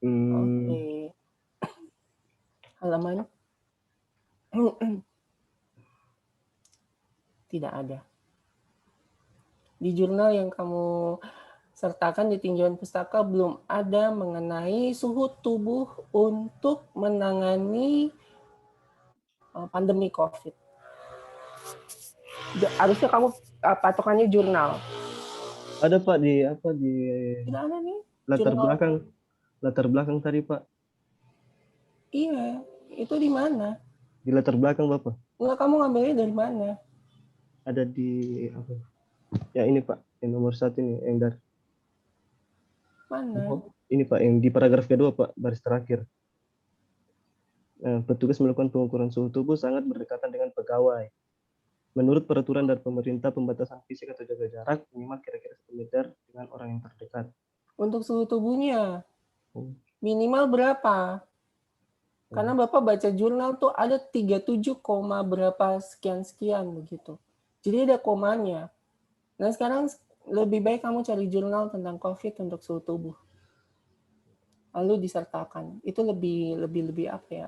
Oke. Halaman tidak ada. Di jurnal yang kamu sertakan di tinjauan pustaka belum ada mengenai suhu tubuh untuk menangani pandemi COVID. Harusnya kamu patokannya jurnal. Ada Pak di Tidak ada nih. latar belakang tadi Pak. Iya, itu di mana? Di latar belakang Bapak. Enggak, kamu ngambilnya dari mana? Ada di apa? Ya ini Pak, yang nomor 1 ini yang dari mana? Ini Pak, yang di paragraf kedua Pak, baris terakhir. Petugas melakukan pengukuran suhu tubuh sangat berdekatan dengan pegawai. Menurut peraturan dari pemerintah, pembatasan fisik atau jaga jarak minimal kira-kira 1 meter dengan orang yang terdekat. Untuk suhu tubuhnya minimal berapa? Karena Bapak baca jurnal tuh ada 37, berapa sekian-sekian begitu. Jadi ada komanya. Nah sekarang lebih baik kamu cari jurnal tentang COVID untuk suhu tubuh. Lalu disertakan. Itu lebih apa ya?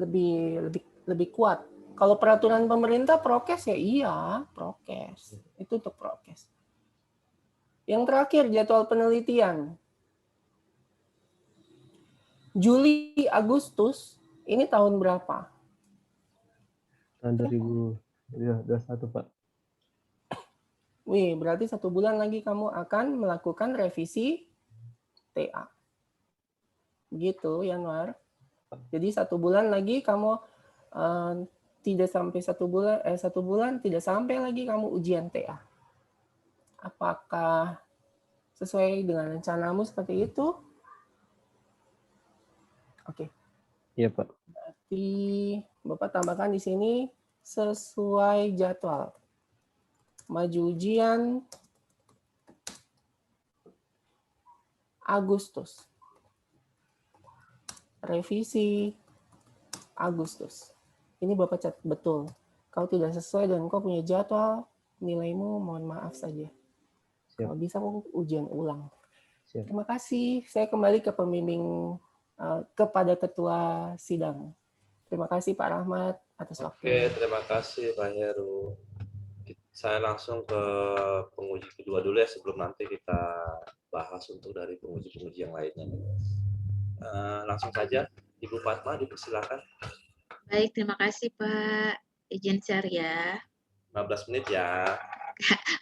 Lebih kuat. Kalau peraturan pemerintah prokes ya iya, prokes. Itu untuk prokes. Yang terakhir jadwal penelitian. Juli Agustus ini tahun berapa? Tahun 2021 Pak. Wih, berarti 1 bulan lagi kamu akan melakukan revisi TA. Begitu, Yanwar. Jadi 1 bulan lagi kamu tidak sampai 1 bulan tidak sampai lagi kamu ujian TA. Apakah sesuai dengan rencanamu seperti itu? Oke. Iya Pak. Berarti Bapak tambahkan di sini sesuai jadwal. Maju ujian Agustus. Revisi Agustus. Ini Bapak catat betul. Kalau tidak sesuai dan kau punya jadwal, nilaimu mohon maaf saja. Siap. Kalau bisa kau ujian ulang. Siap. Terima kasih. Saya kembali ke pembimbing kepada ketua sidang. Terima kasih Pak Rahmat atas waktunya. Oke, terima kasih Pak Heru. Saya langsung ke penguji kedua dulu ya sebelum nanti kita bahas untuk dari penguji-penguji yang lainnya. Langsung saja, Ibu Fatma dipersilakan. Baik, terima kasih Pak. Izin share ya. 15 menit ya.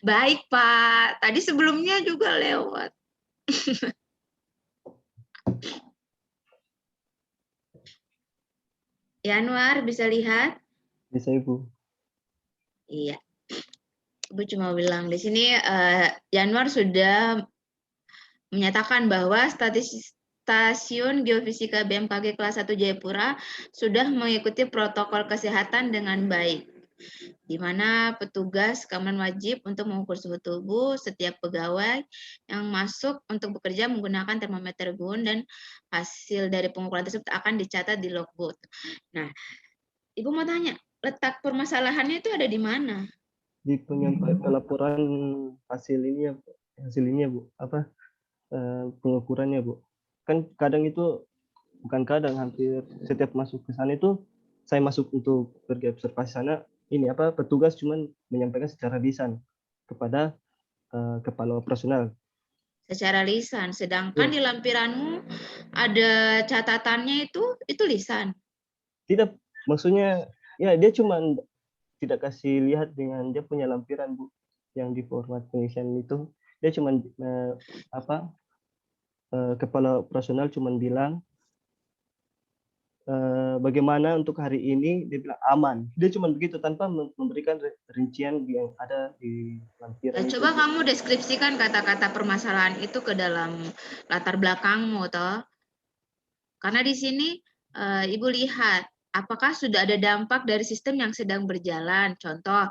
Baik Pak, tadi sebelumnya juga lewat. Yanwar bisa lihat? Bisa Ibu. Iya. Ibu cuma bilang di sini Yanwar sudah menyatakan bahwa Stasiun Geofisika BMKG kelas 1 Jayapura sudah mengikuti protokol kesehatan dengan baik, di mana petugas keamanan wajib untuk mengukur suhu tubuh setiap pegawai yang masuk untuk bekerja menggunakan termometer gun dan hasil dari pengukuran tersebut akan dicatat di logbook. Nah, Ibu mau tanya, letak permasalahannya itu ada di mana? Di penyampaian laporan hasil ini ya Bu, pengukurannya Bu. Kan kadang itu, bukan kadang, hampir setiap masuk ke sana itu, saya masuk untuk pergi observasi sana, petugas cuman menyampaikan secara lisan kepada kepala operasional. Secara lisan, sedangkan di lampiranmu ada catatannya itu lisan. Tidak, maksudnya ya dia cuman tidak kasih lihat dengan dia punya lampiran Bu, yang di format pengisian itu dia cuman kepala operasional cuman bilang bagaimana untuk hari ini, dia bilang aman. Dia cuma begitu tanpa memberikan rincian yang ada di lampiran. Coba kamu deskripsikan kata-kata permasalahan itu ke dalam latar belakangmu toh. Karena di sini Ibu lihat apakah sudah ada dampak dari sistem yang sedang berjalan. Contoh,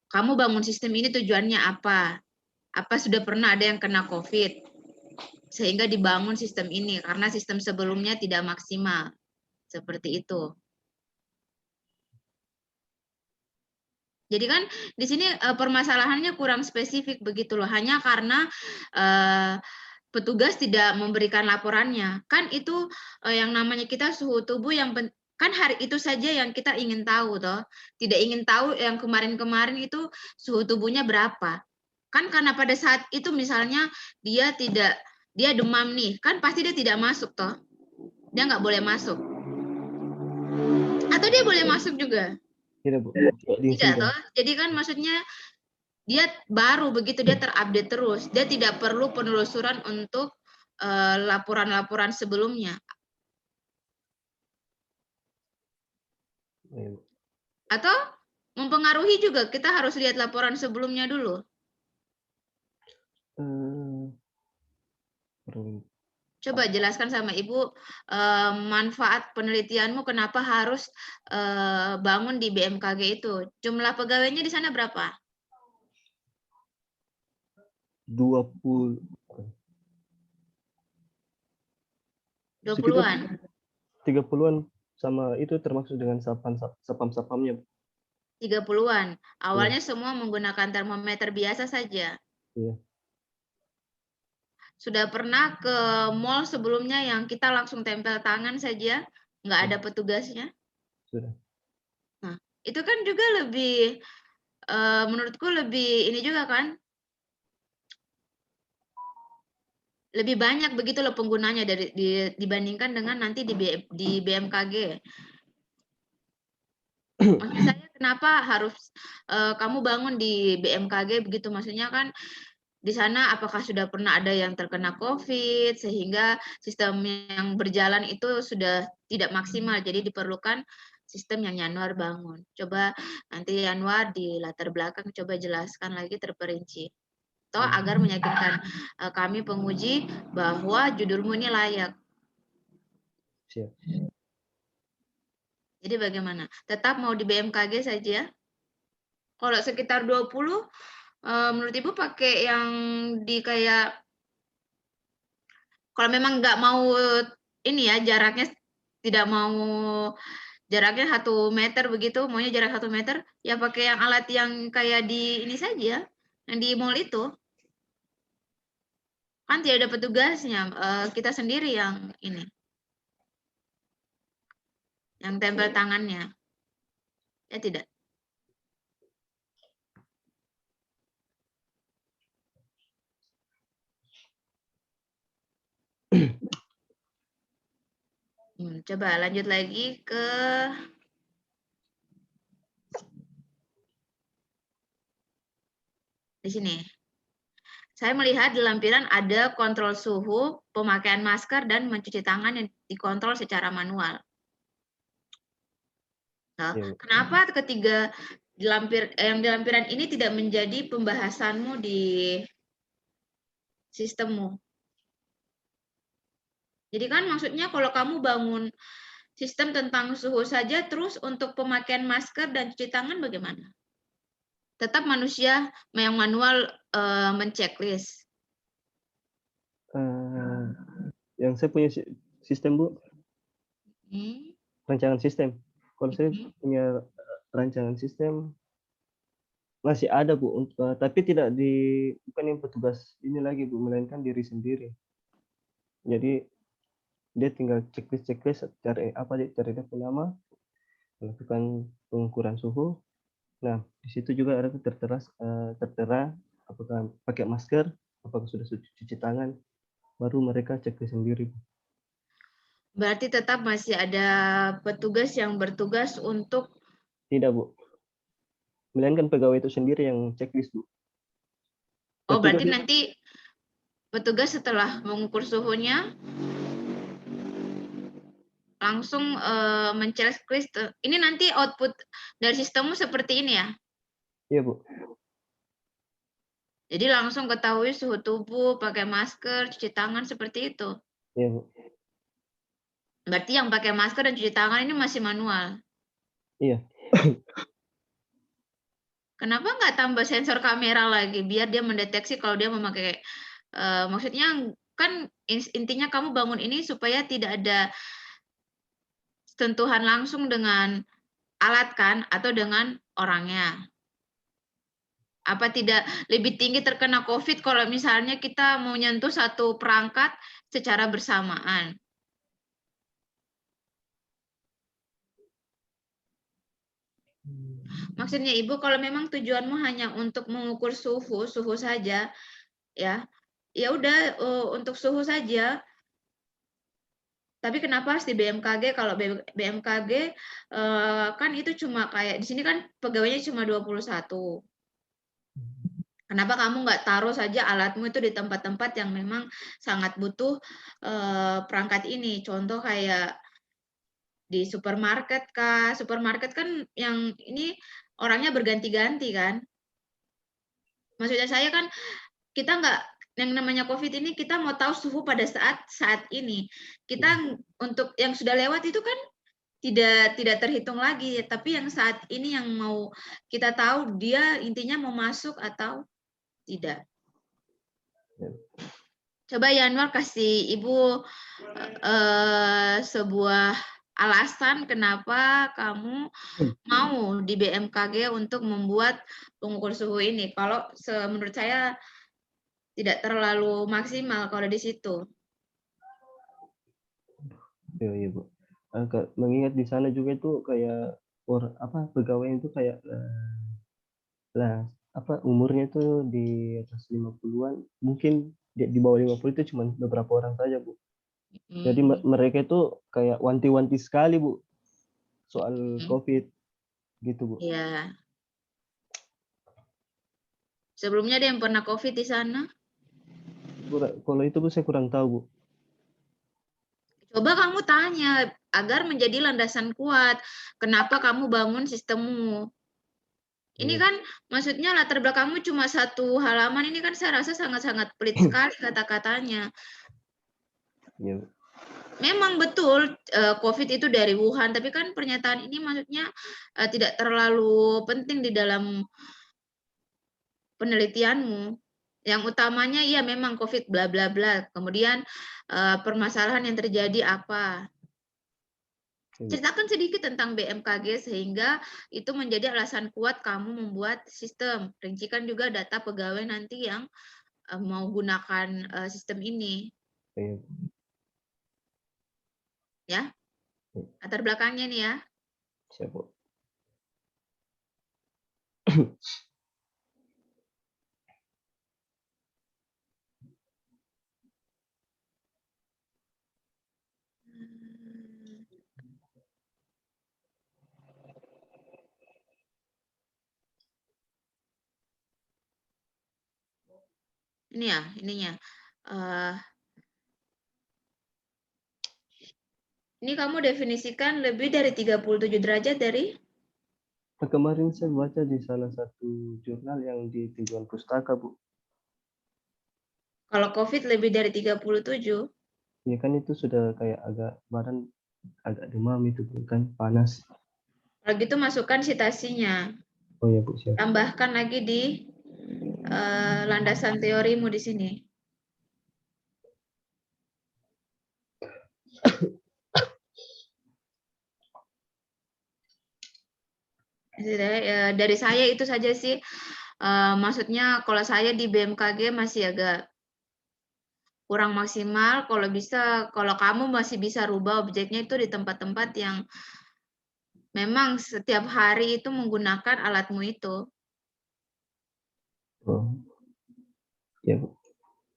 kamu bangun sistem ini tujuannya apa? Apa sudah pernah ada yang kena COVID? Sehingga dibangun sistem ini karena sistem sebelumnya tidak maksimal. Seperti itu. Jadi kan di sini permasalahannya kurang spesifik begitu loh. Hanya karena petugas tidak memberikan laporannya. Kan itu yang namanya kita suhu tubuh yang kan hari itu saja yang kita ingin tahu toh. Tidak ingin tahu yang kemarin-kemarin itu suhu tubuhnya berapa. Kan karena pada saat itu misalnya dia demam nih, kan pasti dia tidak masuk toh. Dia nggak boleh masuk. Atau dia boleh masuk juga? Tidak, Bu. Tidak toh. Jadi kan maksudnya dia baru begitu dia terupdate terus. Dia tidak perlu penelusuran untuk laporan-laporan sebelumnya. Iya, Bu. Atau mempengaruhi juga, kita harus lihat laporan sebelumnya dulu. Coba jelaskan sama Ibu manfaat penelitianmu kenapa harus bangun di BMKG itu. Jumlah pegawainya di sana berapa? 20-an. 30-an sama itu termasuk dengan sapam-sapamnya. 30-an. Awalnya semua menggunakan termometer biasa saja. Iya. Sudah pernah ke mall sebelumnya yang kita langsung tempel tangan saja, nggak ada petugasnya? Sudah. Nah, itu kan juga lebih, menurutku lebih ini juga kan, lebih banyak begitu loh penggunanya dibandingkan dengan nanti di BMKG. Maksud saya kenapa harus kamu bangun di BMKG begitu? Maksudnya kan di sana apakah sudah pernah ada yang terkena COVID sehingga sistem yang berjalan itu sudah tidak maksimal, jadi diperlukan sistem yang Yanwar bangun. Coba nanti Yanwar di latar belakang coba jelaskan lagi terperinci. Toh agar meyakinkan kami penguji bahwa judulmu ini layak. Siap. Jadi bagaimana? Tetap mau di BMKG saja? Kalau sekitar 20, menurut Ibu pakai yang di kayak, kalau memang nggak mau ini ya, jaraknya tidak mau jaraknya 1 meter begitu, maunya jarak 1 meter, ya pakai yang alat yang kayak di ini saja, yang di mall itu. Kan tidak ada petugasnya, kita sendiri yang ini. Yang tempel tangannya. Ya tidak? Coba lanjut lagi ke di sini. Saya melihat di lampiran ada kontrol suhu, pemakaian masker, dan mencuci tangan yang dikontrol secara manual. Nah, kenapa ketiga yang di lampiran ini tidak menjadi pembahasanmu di sistemmu? Jadi kan maksudnya kalau kamu bangun sistem tentang suhu saja, terus untuk pemakaian masker dan cuci tangan bagaimana? Tetap manusia yang manual menceklis. Yang saya punya sistem, Bu, rancangan sistem. Kalau saya punya rancangan sistem masih ada, Bu, tapi tidak bukan yang petugas ini lagi, Bu, melainkan diri sendiri. Jadi dia tinggal checklist cari dia punya nama, melakukan pengukuran suhu. Nah, di situ juga ada tertera apakah pakai masker, apakah sudah cuci tangan, baru mereka checklist sendiri. Berarti tetap masih ada petugas yang bertugas untuk... Tidak, Bu. Melainkan pegawai itu sendiri yang checklist, Bu. Oh, berarti nanti petugas setelah mengukur suhunya langsung menceklis. Ini nanti output dari sistemmu seperti ini ya? Iya, Bu. Jadi langsung ketahui suhu tubuh, pakai masker, cuci tangan seperti itu? Iya, Bu. Berarti yang pakai masker dan cuci tangan ini masih manual? Iya. Kenapa nggak tambah sensor kamera lagi, biar dia mendeteksi kalau dia memakai, maksudnya kan intinya kamu bangun ini supaya tidak ada sentuhan langsung dengan alat kan, atau dengan orangnya. Apa tidak lebih tinggi terkena COVID kalau misalnya kita mau nyentuh satu perangkat secara bersamaan? Maksudnya Ibu, kalau memang tujuanmu hanya untuk mengukur suhu saja, ya, ya udah untuk suhu saja. Tapi kenapa harus di BMKG? Kalau BMKG kan itu cuma kayak di sini kan pegawainya cuma 21. Kenapa kamu nggak taruh saja alatmu itu di tempat-tempat yang memang sangat butuh perangkat ini? Contoh kayak di supermarket kah? Supermarket kan yang ini orangnya berganti-ganti kan? Maksudnya saya kan kita nggak, yang namanya COVID ini kita mau tahu suhu pada saat ini. Kita untuk yang sudah lewat itu kan tidak terhitung lagi, tapi yang saat ini yang mau kita tahu dia intinya mau masuk atau tidak. Coba Yanwar kasih Ibu sebuah alasan kenapa kamu mau di BMKG untuk membuat pengukur suhu ini. Kalau menurut saya tidak terlalu maksimal kalau di situ. Iya, Bu. Mengingat di sana juga itu kayak pegawai itu kayak umurnya itu di atas 50-an, mungkin di bawah 50 itu cuma beberapa orang saja, Bu. Jadi mereka itu kayak wanti-wanti sekali, Bu, soal COVID gitu, Bu. Iya. Sebelumnya ada yang pernah COVID di sana? Kalau itu, Bu, saya kurang tahu, Bu. Coba kamu tanya agar menjadi landasan kuat. Kenapa kamu bangun sistemmu? Ini kan maksudnya latar belakangmu cuma satu halaman, ini kan saya rasa sangat-sangat pelit sekali kata-katanya. Iya. Memang betul COVID itu dari Wuhan, tapi kan pernyataan ini maksudnya tidak terlalu penting di dalam penelitianmu. Yang utamanya ya memang COVID bla bla bla. Kemudian permasalahan yang terjadi apa? Ceritakan sedikit tentang BMKG sehingga itu menjadi alasan kuat kamu membuat sistem. Rincikan juga data pegawai nanti yang mau gunakan sistem ini. Ya, latar belakangnya nih ya. Siap, Bu. Ini ya, ininya. Ini kamu definisikan lebih dari 37 derajat dari? Kemarin saya baca di salah satu jurnal yang di Tinjauan Pustaka, Bu. Kalau COVID lebih dari 37? Ya kan itu sudah kayak badan agak demam itu, bukan panas. Kalau gitu masukkan citasinya. Oh ya, Bu, siap. Tambahkan lagi di landasan teorimu di sini. Dari saya itu saja sih. Maksudnya kalau saya di BMKG masih agak kurang maksimal. Kalau bisa, kalau kamu masih bisa rubah objeknya itu di tempat-tempat yang memang setiap hari itu menggunakan alatmu itu. Oh. Ya, Bu.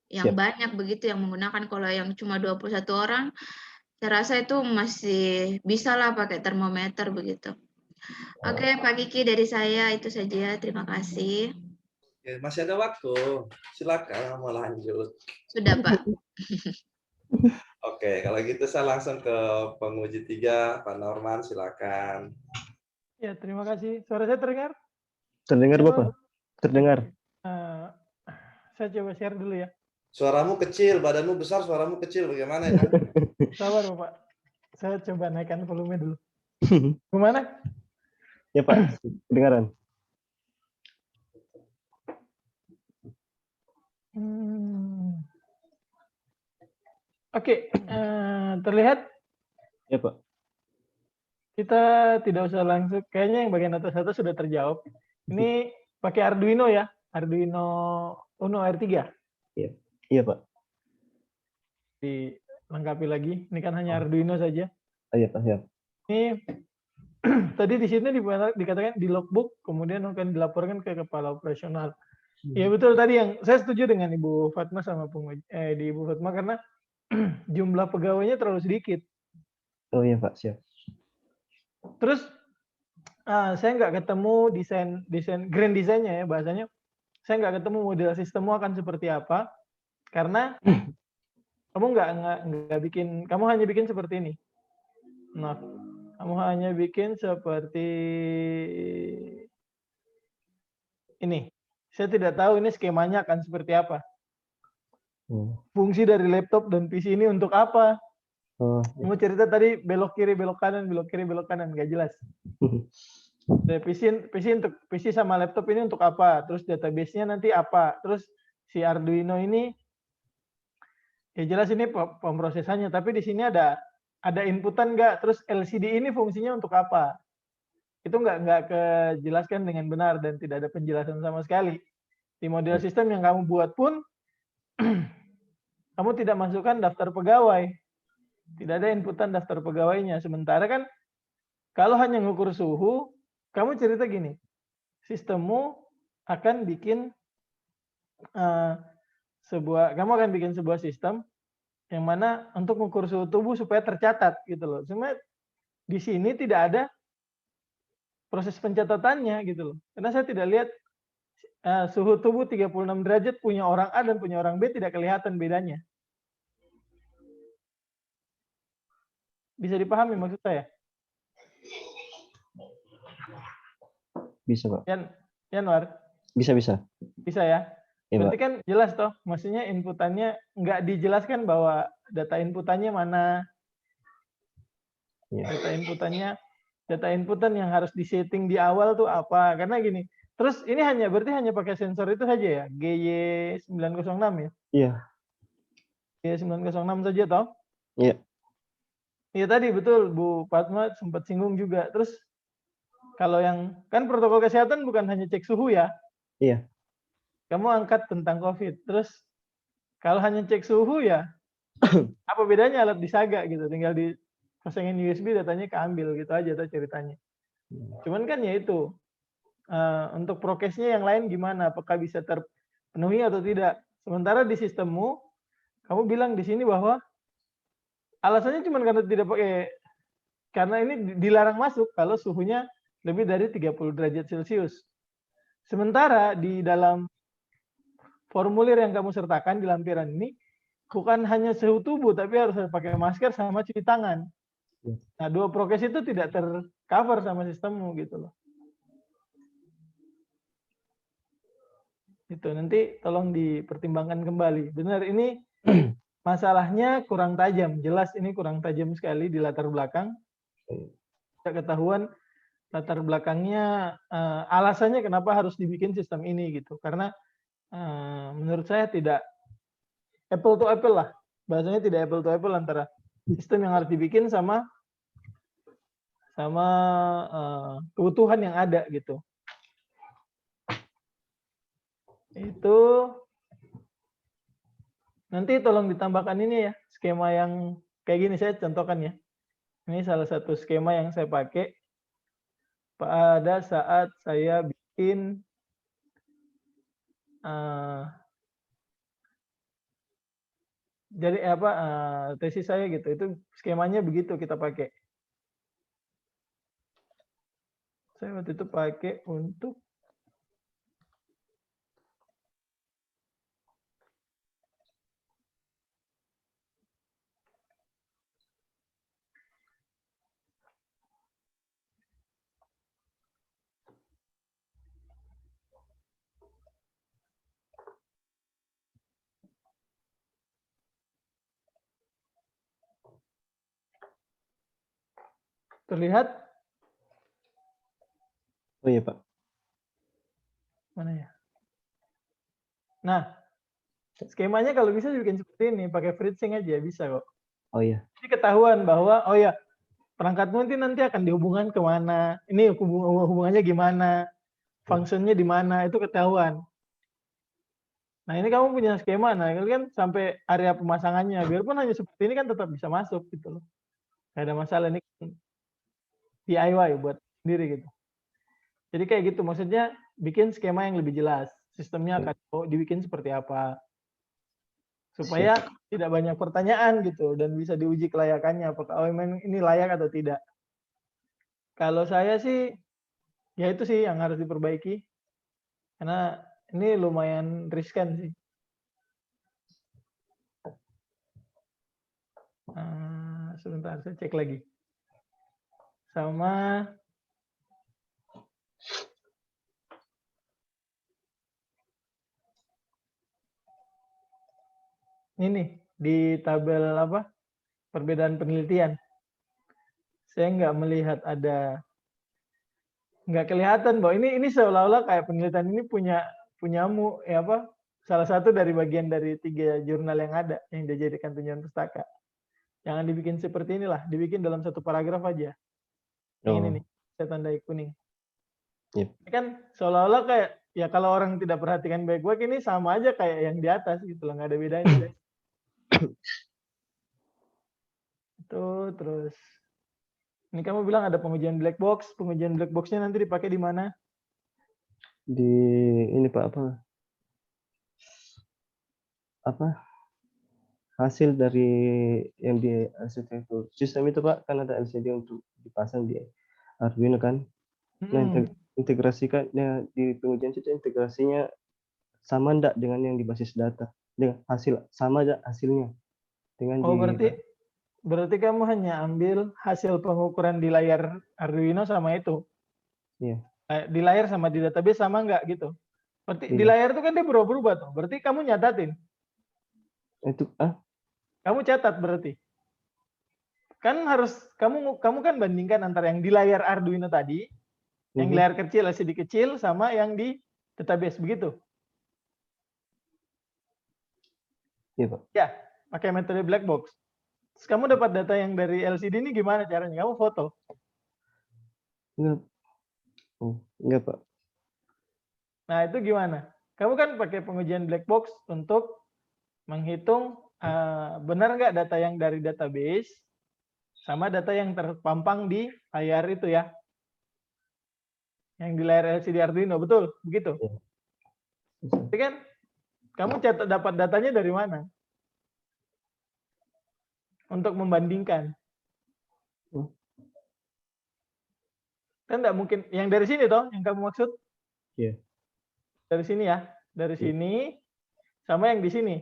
Yang banyak begitu yang menggunakan. Kalau yang cuma 21 orang, saya rasa itu masih bisa lah pakai termometer begitu. Oke, Pak Kiki dari saya itu saja. Terima kasih. Ya, masih ada waktu. Silakan mau lanjut. Sudah, Pak. Oke, kalau gitu saya langsung ke penguji 3, Pak Norman, silakan. Ya, terima kasih. Suara saya terdengar? Terdengar, Bapak? Terdengar. Saya coba share dulu ya. Suaramu kecil, badanmu besar, suaramu kecil. Bagaimana ya? Sabar, Bapak. Saya coba naikkan volume dulu. Gimana? Ya, Pak. Kedengaran. Oke, terlihat? Ya, Pak. Kita tidak usah langsung, kayaknya yang bagian atas sudah terjawab. Ini pakai Arduino ya, Arduino Uno R3. Iya, Pak. Dilengkapi lagi. Ini kan hanya Arduino saja. Iya, Pak. Ya. Ini tadi di sini dikatakan di logbook, kemudian akan dilaporkan ke kepala operasional. Ya betul tadi yang saya setuju dengan Ibu Fatma sama di Ibu Fatma karena jumlah pegawainya terlalu sedikit. Oh iya, Pak. Siap. Terus saya nggak ketemu desain grand desainnya ya bahasanya. Saya nggak ketemu model sistemmu akan seperti apa karena kamu kamu hanya bikin seperti ini. Nah, kamu hanya bikin seperti ini. Saya tidak tahu ini skemanya akan seperti apa. Fungsi dari laptop dan PC ini untuk apa? Kamu cerita tadi belok kiri, belok kanan, belok kiri, belok kanan, nggak jelas. PC sama laptop ini untuk apa? Terus database-nya nanti apa? Terus si Arduino ini, ya jelas ini pemrosesannya. Tapi di sini ada inputan nggak? Terus LCD ini fungsinya untuk apa? Itu nggak kejelaskan dengan benar dan tidak ada penjelasan sama sekali. Di model sistem yang kamu buat pun, kamu tidak masukkan daftar pegawai. Tidak ada inputan daftar pegawainya. Sementara kan, kalau hanya ngukur suhu, kamu cerita gini, sistemmu akan bikin kamu akan bikin sebuah sistem yang mana untuk mengukur suhu tubuh supaya tercatat gitu loh. Cuma di sini tidak ada proses pencatatannya gitu loh. Karena saya tidak lihat suhu tubuh 36 derajat punya orang A dan punya orang B tidak kelihatan bedanya. Bisa dipahami maksud saya? Bisa, Pak. Yanwar? Bisa. Bisa ya? Ya, berarti Pak. kan jelas toh, maksudnya inputannya nggak dijelaskan bahwa data inputannya mana. Ya. Data inputan yang harus disetting di awal tuh apa? Karena gini, terus ini berarti hanya pakai sensor itu saja ya? GY906 ya? Iya. GY906 saja toh? Iya. Iya tadi betul Bu Fatma sempat singgung juga. Terus kalau yang kan protokol kesehatan bukan hanya cek suhu ya? Iya. Kamu angkat tentang COVID. Terus kalau hanya cek suhu ya, apa bedanya alat disaga gitu? Tinggal dipasangin USB, datanya keambil gitu aja tuh ceritanya. Cuman kan ya itu, untuk prokesnya yang lain gimana? Apakah bisa terpenuhi atau tidak? Sementara di sistemmu, kamu bilang di sini bahwa alasannya cuma karena ini dilarang masuk kalau suhunya lebih dari 30 derajat Celcius. Sementara di dalam formulir yang kamu sertakan di lampiran ini, bukan hanya suhu tubuh, tapi harus pakai masker sama cuci tangan. Nah, dua prokes itu tidak tercover sama sistemmu gitu loh. Itu nanti tolong dipertimbangkan kembali. Benar ini masalahnya kurang tajam. Jelas ini kurang tajam sekali di latar belakang. Tidak ketahuan latar belakangnya, alasannya kenapa harus dibikin sistem ini gitu. Karena menurut saya tidak apple to apple lah. Bahasanya tidak apple to apple antara sistem yang harus dibikin sama kebutuhan yang ada gitu. Itu nanti tolong ditambahkan ini ya, skema yang kayak gini saya contohkan ya. Ini salah satu skema yang saya pakai pada saat saya bikin tesis saya gitu. Itu skemanya begitu kita pakai. Saya waktu itu pakai untuk terlihat? Oh iya, Pak. Mana ya? Nah, skemanya kalau bisa dibikin seperti ini, pakai FreeSync aja bisa kok. Oh iya. Jadi ketahuan bahwa, oh ya, perangkatmu nanti akan dihubungkan kemana, ini hubungannya gimana. fungsinya di mana, itu ketahuan. Nah, ini kamu punya skema, nah ini kan sampai area pemasangannya, biarpun hanya seperti ini kan tetap bisa masuk gitu loh. Nggak ada masalah, ini DIY buat sendiri gitu. Jadi kayak gitu, maksudnya bikin skema yang lebih jelas. Sistemnya akan dibikin seperti apa. Supaya tidak banyak pertanyaan gitu, dan bisa diuji kelayakannya, apakah memang ini layak atau tidak. Kalau saya sih, ya itu sih yang harus diperbaiki. Karena ini lumayan riskan sih. Sebentar, saya cek lagi. Sama ini di tabel apa? Perbedaan penelitian. Saya nggak melihat ada, nggak kelihatan bahwa ini seolah-olah kayak penelitian ini punyamu ya apa? Salah satu dari bagian dari 3 jurnal yang ada yang dijadikan tunjangan pustaka. Jangan dibikin seperti inilah, dibikin dalam satu paragraf aja. Yang ini nih, saya tandai kuning. Yep. Ini kan seolah-olah kayak, ya kalau orang tidak perhatikan baik-baik, ini sama aja kayak yang di atas gitu loh, nggak ada bedanya. Itu terus. Ini kamu bilang ada pengujian black box. Pengujian black box-nya nanti dipakai di mana? Di ini Pak, apa hasil dari yang di arsitektur sistem itu Pak, kan ada LCD untuk dipasang di Arduino kan. Nah, integrasikannya di pengujian itu integrasinya sama enggak dengan yang di basis data? Dengan hasil sama aja hasilnya dengan berarti kamu hanya ambil hasil pengukuran di layar Arduino sama itu. Iya. Di layar sama di database sama enggak gitu. Berarti di layar itu kan dia berubah-ubah tuh. Berarti kamu nyatatin. Itu Kamu catat berarti. Kan harus kamu kan bandingkan antara yang di layar Arduino tadi, yang di layar kecil, LCD kecil, sama yang di database, begitu? Iya Pak. Ya, pakai metode black box. Terus kamu dapat data yang dari LCD ini gimana caranya? Kamu foto? Enggak Pak. Nah, itu gimana? Kamu kan pakai pengujian black box untuk menghitung benar nggak data yang dari database sama data yang terpampang di layar itu ya. Yang di layar LCD Arduino, betul? Begitu? Jadi kan kamu dapat datanya dari mana? Untuk membandingkan. Kan nggak mungkin. Yang dari sini toh, yang kamu maksud? Iya. Dari sini ya. Dari sini sama yang di sini.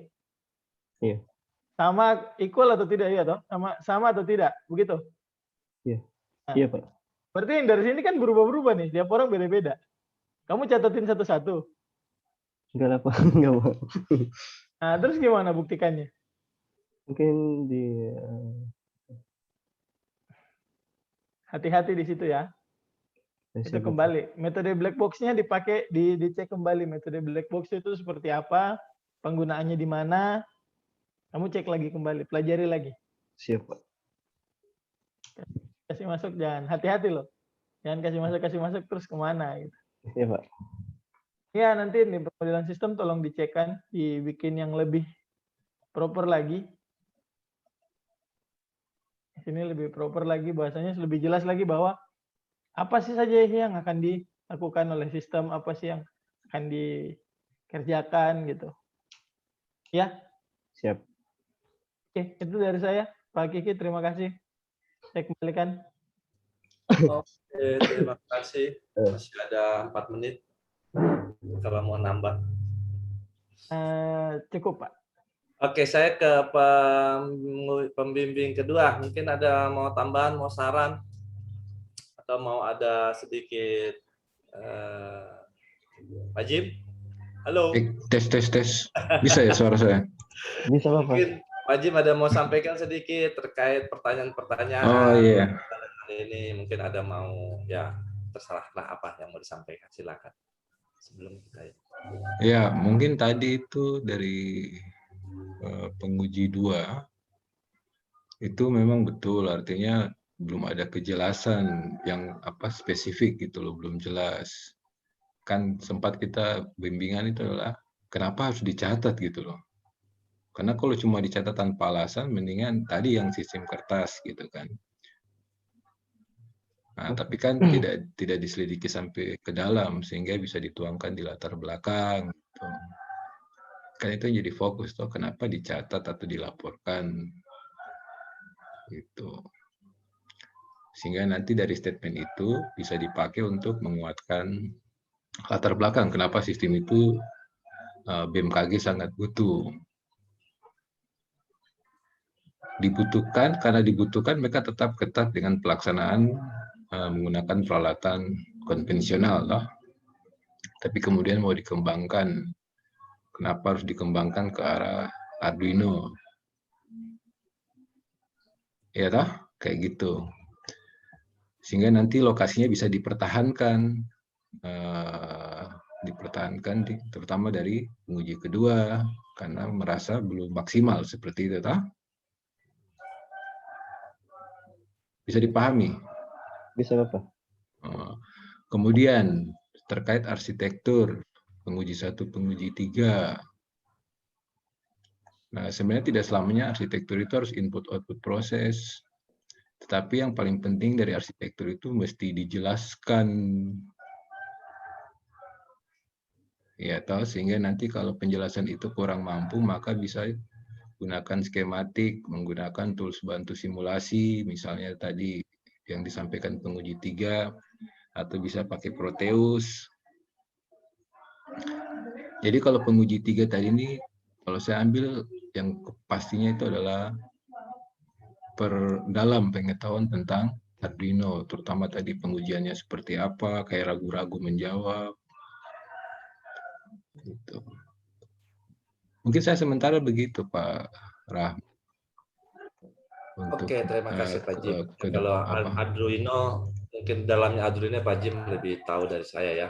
Iya. Sama equal atau tidak ya toh? Sama atau tidak? Begitu? Iya. Nah, Iya Pak. berarti yang dari sini kan berubah-berubah nih. Tiap orang beda-beda. Kamu catatin satu-satu. Enggak lah Pak. Enggak Pak. Nah, terus gimana buktikannya? Mungkin di hati-hati di situ ya. Itu kembali. Metode black box-nya dipakai, dicek kembali. Metode black box itu seperti apa, penggunaannya di mana. Kamu cek lagi kembali, pelajari lagi. Siap Pak. Kasih masuk, jangan. Hati-hati loh. Jangan kasih masuk terus kemana. Gitu. Iya Pak. Ya, nanti di pemodelan sistem tolong dicekkan, dibikin yang lebih proper lagi. Ini lebih proper lagi, bahasanya lebih jelas lagi bahwa apa sih saja yang akan dilakukan oleh sistem, apa sih yang akan dikerjakan gitu. Ya. Siap. Oke, itu dari saya. Pak Kiki, terima kasih. Saya kembalikan. Oke, terima kasih. Masih ada 4 menit. Kalau mau nambah. Cukup, Pak. Oke, saya ke pembimbing kedua. Mungkin ada mau tambahan, mau saran, atau mau ada sedikit Pak Jim? Halo. Tes. Bisa ya suara saya? Bisa Pak. Mungkin Pak Jim ada mau sampaikan sedikit terkait pertanyaan-pertanyaan. Oh iya. Ini mungkin ada mau, ya terserahlah apa yang mau disampaikan. Silakan. Sebelum kita Ya, mungkin tadi itu dari penguji 2 itu memang betul, artinya belum ada kejelasan yang spesifik gitu loh, belum jelas. kan sempat kita bimbingan itu adalah kenapa harus dicatat gitu loh. Karena kalau cuma dicatat tanpa alasan, mendingan tadi yang sistem kertas gitu kan. Nah, tapi kan tidak diselidiki sampai ke dalam sehingga bisa dituangkan di latar belakang. Gitu. Kan itu yang jadi fokus tuh, kenapa dicatat atau dilaporkan gitu. Sehingga nanti dari statement itu bisa dipakai untuk menguatkan latar belakang kenapa sistem itu BMKG sangat butuh. Dibutuhkan, karena dibutuhkan mereka tetap ketat dengan pelaksanaan menggunakan peralatan konvensional, toh. Tapi kemudian mau dikembangkan, kenapa harus dikembangkan ke arah Arduino? Ya toh, kayak gitu. Sehingga nanti lokasinya bisa dipertahankan, terutama dari penguji kedua, karena merasa belum maksimal seperti itu, toh. Bisa dipahami? Bisa, Bapak. Kemudian terkait arsitektur, penguji 1, penguji 3. Nah, sebenarnya tidak selamanya arsitektur itu harus input-output proses. Tetapi yang paling penting dari arsitektur itu mesti dijelaskan. Ya, tahu, sehingga nanti kalau penjelasan itu kurang mampu, maka bisa gunakan skematik, menggunakan tools bantu simulasi, misalnya tadi yang disampaikan penguji 3, atau bisa pakai Proteus. Jadi kalau penguji 3 tadi ini, kalau saya ambil yang pastinya itu adalah perdalam pengetahuan tentang Arduino, terutama tadi pengujiannya seperti apa, kayak ragu-ragu menjawab. Gitu. Mungkin saya sementara begitu, Pak Rahmat. Oke, terima kasih Pak Jim. Kalau Arduino, mungkin dalamnya Arduino Pak Jim lebih tahu dari saya ya.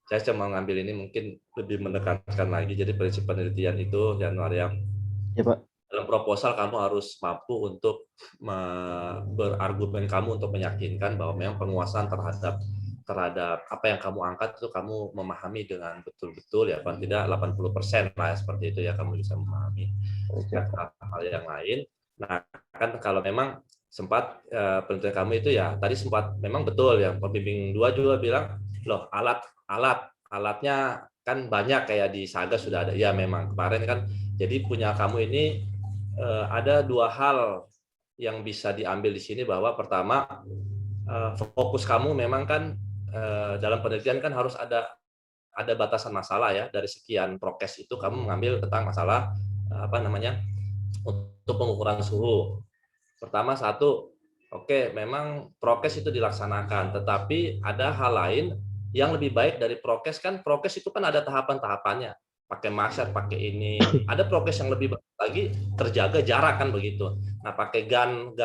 Saya cuma ngambil ini mungkin lebih menekankan lagi. Jadi prinsip penelitian itu, Januar ya. Ya, Pak. Dalam proposal kamu harus mampu untuk berargumen kamu untuk meyakinkan bahwa memang penguasaan terhadap apa yang kamu angkat itu kamu memahami dengan betul-betul ya, paling tidak 80% lah seperti itu ya, kamu bisa memahami hal yang lain. Nah, kan kalau memang sempat penelitian kamu itu ya tadi sempat memang betul yang pembimbing 2 juga bilang, loh alatnya kan banyak kayak di Saga sudah ada. Ya memang kemarin kan, jadi punya kamu ini ada 2 hal yang bisa diambil di sini, bahwa pertama fokus kamu memang kan dalam penelitian kan harus ada batasan masalah ya, dari sekian prokes itu kamu mengambil tentang masalah untuk pengukuran suhu. Pertama satu, oke, memang prokes itu dilaksanakan, tetapi ada hal lain yang lebih baik dari prokes. Kan prokes itu kan ada tahapan-tahapannya, pakai masker, pakai ini. Ada prokes yang lebih baik lagi, terjaga jarak kan begitu. Nah, pakai gun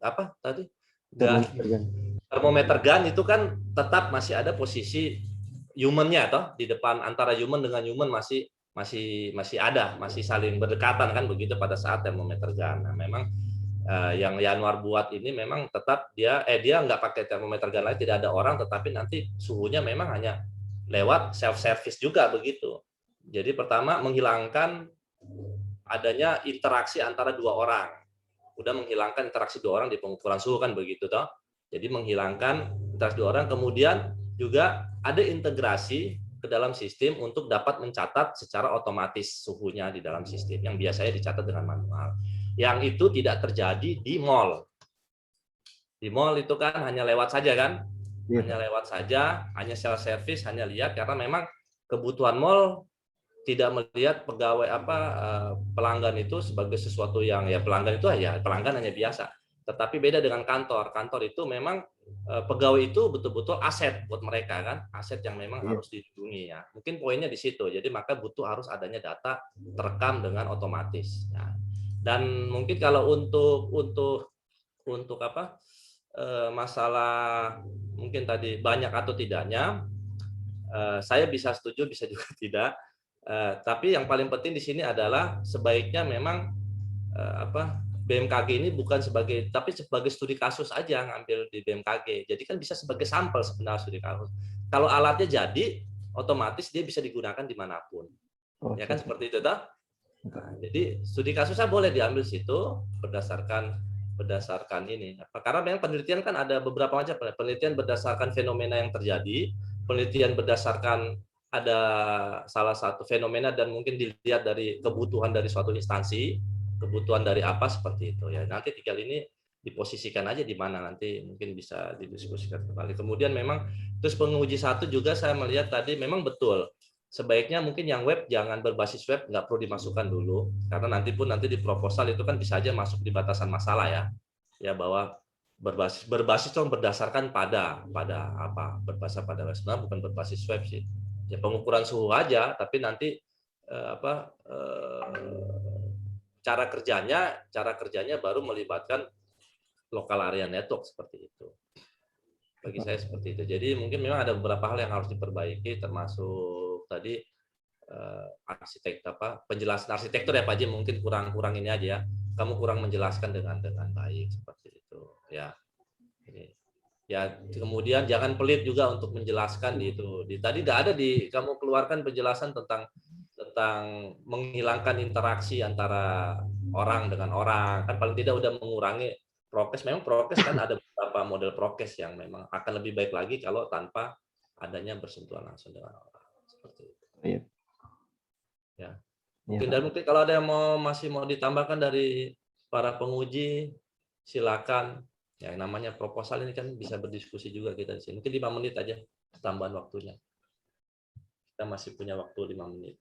apa tadi? Termometer gun itu kan tetap masih ada posisi human-nya toh, di depan, antara human dengan human masih ada, masih saling berdekatan kan begitu pada saat termometer gun. Nah, memang yang Januar buat ini memang tetap dia nggak pakai termometer gun lain, tidak ada orang, tetapi nanti suhunya memang hanya lewat self service juga begitu. Jadi pertama menghilangkan adanya interaksi antara 2 orang. Udah menghilangkan interaksi 2 orang di pengukuran suhu kan begitu toh. Jadi menghilangkan interaksi 2 orang, kemudian juga ada integrasi ke dalam sistem untuk dapat mencatat secara otomatis suhunya di dalam sistem yang biasanya dicatat dengan manual. Yang itu tidak terjadi di mall. Di mall itu kan hanya lewat saja kan? Hanya lewat saja, hanya self service, hanya lihat, karena memang kebutuhan mall tidak melihat pegawai pelanggan itu sebagai sesuatu yang ya pelanggan itu ya pelanggan hanya biasa. Tetapi beda dengan kantor. Kantor itu memang pegawai itu betul-betul aset buat mereka kan, aset yang memang harus dilindungi ya. Mungkin poinnya di situ. Jadi maka harus adanya data terekam dengan otomatis. Nah, dan mungkin kalau untuk masalah mungkin tadi banyak atau tidaknya, saya bisa setuju, bisa juga tidak. Tapi yang paling penting di sini adalah sebaiknya memang BMKG ini bukan sebagai studi kasus aja ngambil di BMKG. Jadi kan bisa sebagai sampel sebenarnya studi kasus. Kalau alatnya jadi, otomatis dia bisa digunakan dimanapun. Oh, Ya kan seperti itu, toh? Nah, jadi studi kasusnya boleh diambil situ berdasarkan ini. Karena memang penelitian kan ada beberapa macam. Penelitian berdasarkan fenomena yang terjadi, penelitian berdasarkan ada salah satu fenomena dan mungkin dilihat dari kebutuhan dari suatu instansi, kebutuhan dari apa seperti itu ya. Nanti tinggal ini diposisikan aja di mana, nanti mungkin bisa didiskusikan kembali. Kemudian memang terus penguji satu juga saya melihat tadi memang betul. Sebaiknya mungkin yang web jangan berbasis web, nggak perlu dimasukkan dulu, karena nanti di proposal itu kan bisa aja masuk di batasan masalah ya bahwa berbasis berdasarkan pada apa, berbasis pada web, sebenarnya bukan berbasis web sih, ya pengukuran suhu aja, tapi nanti cara kerjanya baru melibatkan lokal area network seperti itu. Bagi saya seperti itu. Jadi mungkin memang ada beberapa hal yang harus diperbaiki, termasuk tadi penjelasan arsitektur ya Pak Jim, mungkin kurang ini aja ya. Kamu kurang menjelaskan dengan baik seperti itu ya. Ya kemudian jangan pelit juga untuk menjelaskan itu. Tadi tidak ada kamu keluarkan penjelasan tentang menghilangkan interaksi antara orang dengan orang, kan paling tidak udah mengurangi prokes. Memang prokes kan ada beberapa model prokes yang memang akan lebih baik lagi kalau tanpa adanya bersentuhan langsung dengan orang seperti itu. Iya. Ya. Mungkin kalau ada yang masih mau ditambahkan dari para penguji, silakan. Ya, namanya proposal ini kan bisa berdiskusi juga kita di sini. Mungkin 5 menit aja tambahan waktunya. Kita masih punya waktu 5 menit.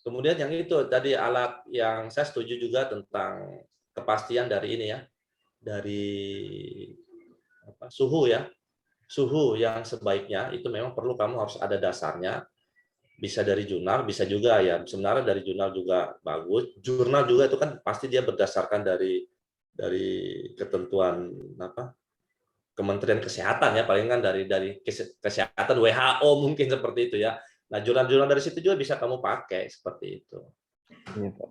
Kemudian yang itu tadi alat yang saya setuju juga tentang kepastian dari ini ya, dari suhu ya, suhu yang sebaiknya itu memang perlu kamu harus ada dasarnya, bisa dari jurnal, bisa juga ya sebenarnya dari jurnal juga bagus. Jurnal juga itu kan pasti dia berdasarkan dari ketentuan Kementerian Kesehatan ya, paling kan dari kesehatan WHO mungkin seperti itu ya. Nah, jurnal-jurnal dari situ juga bisa kamu pakai seperti itu. Iya, Pak.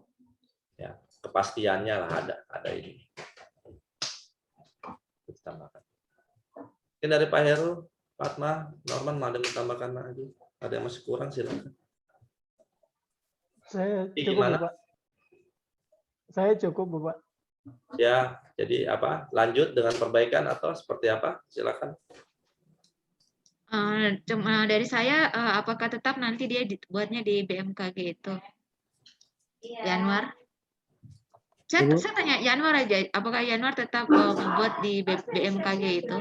Ya, kepastiannya lah ada ini. Ditambahkan. Mungkin dari Pak Heru, Fatma, Norman, ada yang ditambahkan lagi? Ada yang masih kurang silakan. Saya cukup, Gimana? Bapak. Saya cukup, Bapak. Ya, jadi apa? Lanjut dengan perbaikan atau seperti apa? Silakan. Cuma dari saya, apakah tetap nanti dia dibuatnya di BMKG itu? Januar? Saya tanya Januar aja, apakah Januar tetap membuat di BMKG itu?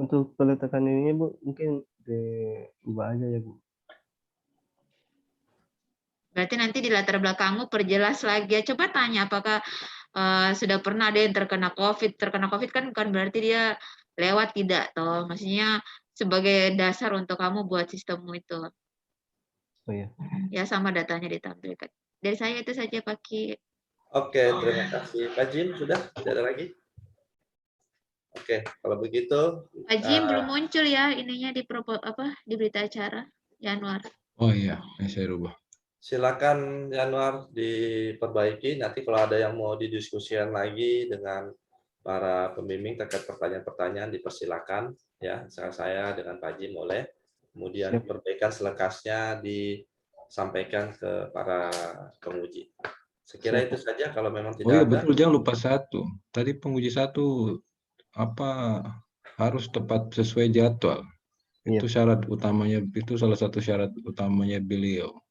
Untuk peletakan ini Bu, mungkin diubah aja ya Bu. Berarti nanti di latar belakangmu perjelas lagi. Coba tanya apakah sudah pernah ada yang terkena COVID. Terkena COVID kan bukan berarti dia lewat, tidak toh. Maksudnya sebagai dasar untuk kamu buat sistemmu itu. Oh iya. Ya sama datanya ditampilkan. Dari saya itu saja Pak Ki. Oke, terima kasih. Pak Jim, sudah? Tidak ada lagi? Oke, kalau begitu. Pak Jim belum muncul ya ininya di berita acara Januar. Oh iya, saya rubah. Silakan Januar diperbaiki. Nanti kalau ada yang mau didiskusikan lagi dengan para pembimbing terkait pertanyaan-pertanyaan dipersilakan ya. Saya dengan Pak Jim boleh. Kemudian perbaikan selekasnya disampaikan ke para penguji. Sekira itu saja kalau memang tidak iya, ada. betul, jangan lupa satu. Tadi penguji satu harus tepat sesuai jadwal. Itu syarat utamanya, itu salah satu syarat utamanya beliau.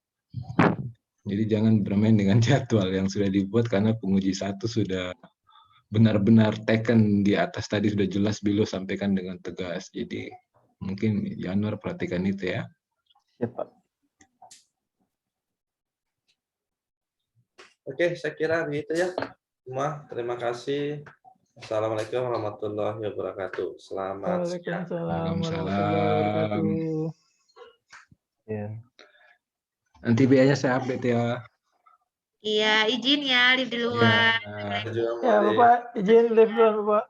Jadi jangan bermain dengan jadwal yang sudah dibuat karena penguji satu sudah benar-benar taken di atas tadi, sudah jelas beliau sampaikan dengan tegas. Jadi mungkin Januar perhatikan itu ya. Ya Pak. Oke, saya kira begitu ya. Semua, terima kasih. Assalamualaikum warahmatullahi wabarakatuh. Selamat siang. Waalaikumsalam warahmatullahi wabarakatuh. Ya. Nanti biayanya saya update ya. Iya, izin ya, live di luar. Ya, Ya, Bapak izin live duluan, Bapak.